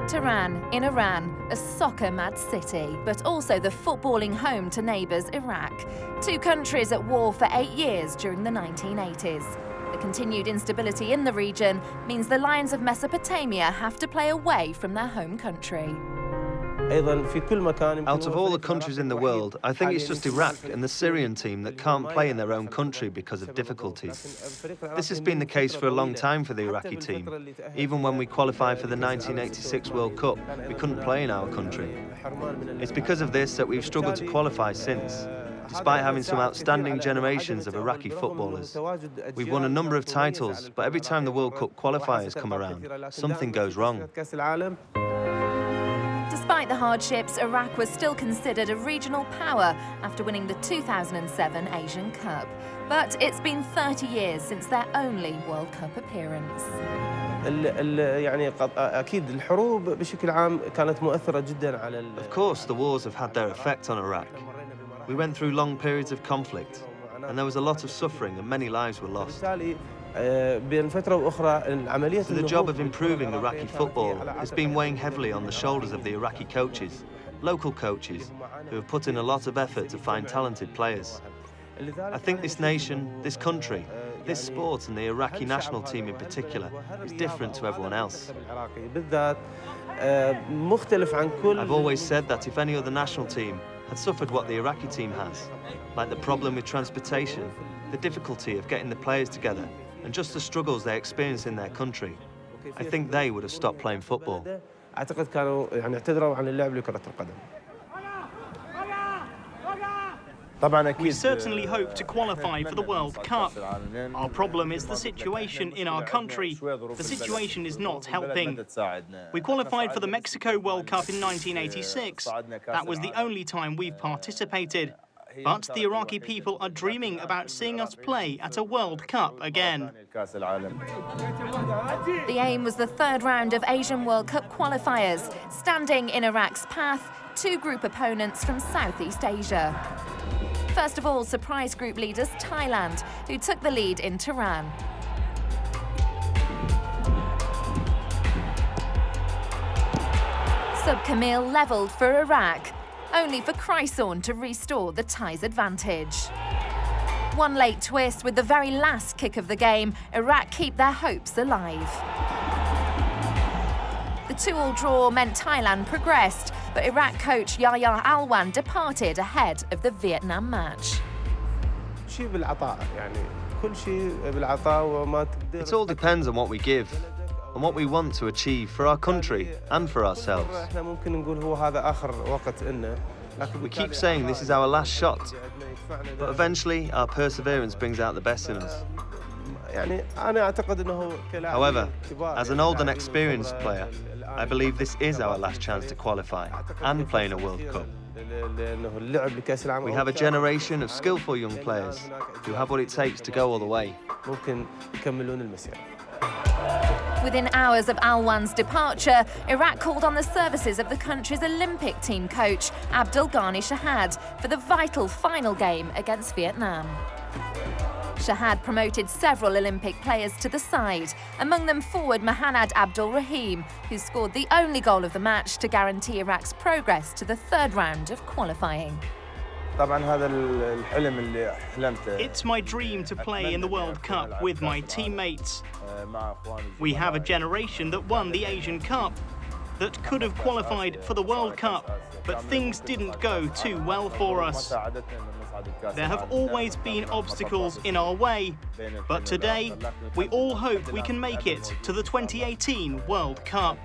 Tehran, in Iran, a soccer-mad city, but also the footballing home to neighbours Iraq. Two countries at war for 8 years during the 1980s. The continued instability in the region means the Lions of Mesopotamia have to play away from their home country. Out of all the countries in the world, I think it's just Iraq and the Syrian team that can't play in their own country because of difficulties. This has been the case for a long time for the Iraqi team. Even when we qualified for the 1986 World Cup, we couldn't play in our country. It's because of this that we've struggled to qualify since. Despite having some outstanding generations of Iraqi footballers. We've won a number of titles, but every time the World Cup qualifiers come around, something goes wrong. Despite the hardships, Iraq was still considered a regional power after winning the 2007 Asian Cup. But it's been 30 years since their only World Cup appearance. Of course, the wars have had their effect on Iraq. We went through long periods of conflict, and there was a lot of suffering and many lives were lost. So the job of improving Iraqi football has been weighing heavily on the shoulders of the Iraqi coaches, local coaches, who have put in a lot of effort to find talented players. I think this nation, this country, this sport and the Iraqi national team in particular is different to everyone else. I've always said that if any other national team had suffered what the Iraqi team has, like the problem with transportation, the difficulty of getting the players together, and just the struggles they experience in their country, I think they would have stopped playing football. We certainly hope to qualify for the World Cup. Our problem is the situation in our country. The situation is not helping. We qualified for the Mexico World Cup in 1986. That was the only time we've participated. But the Iraqi people are dreaming about seeing us play at a World Cup again. The aim was the third round of Asian World Cup qualifiers, standing in Iraq's path, two group opponents from Southeast Asia. First of all, surprise group leaders Thailand, who took the lead in Tehran. Sub Kamil levelled for Iraq, only for Chrysaorn to restore the Thais' advantage. One late twist with the very last kick of the game, Iraq keep their hopes alive. The 2-2 draw meant Thailand progressed, but Iraq coach Yahya Alwan departed ahead of the Vietnam match. It all depends on what we give and what we want to achieve for our country and for ourselves. We keep saying this is our last shot, but eventually our perseverance brings out the best in us. However, as an old and experienced player, I believe this is our last chance to qualify and play in a World Cup. We have a generation of skillful young players who have what it takes to go all the way. Within hours of Alwan's departure, Iraq called on the services of the country's Olympic team coach, Abdul Ghani Shahad, for the vital final game against Vietnam. Shahad promoted several Olympic players to the side, among them forward Mohanad Abdul Rahim, who scored the only goal of the match to guarantee Iraq's progress to the third round of qualifying. It's my dream to play in the World Cup with my teammates. We have a generation that won the Asian Cup, that could have qualified for the World Cup, but things didn't go too well for us. There have always been obstacles in our way, but today we all hope we can make it to the 2018 World Cup.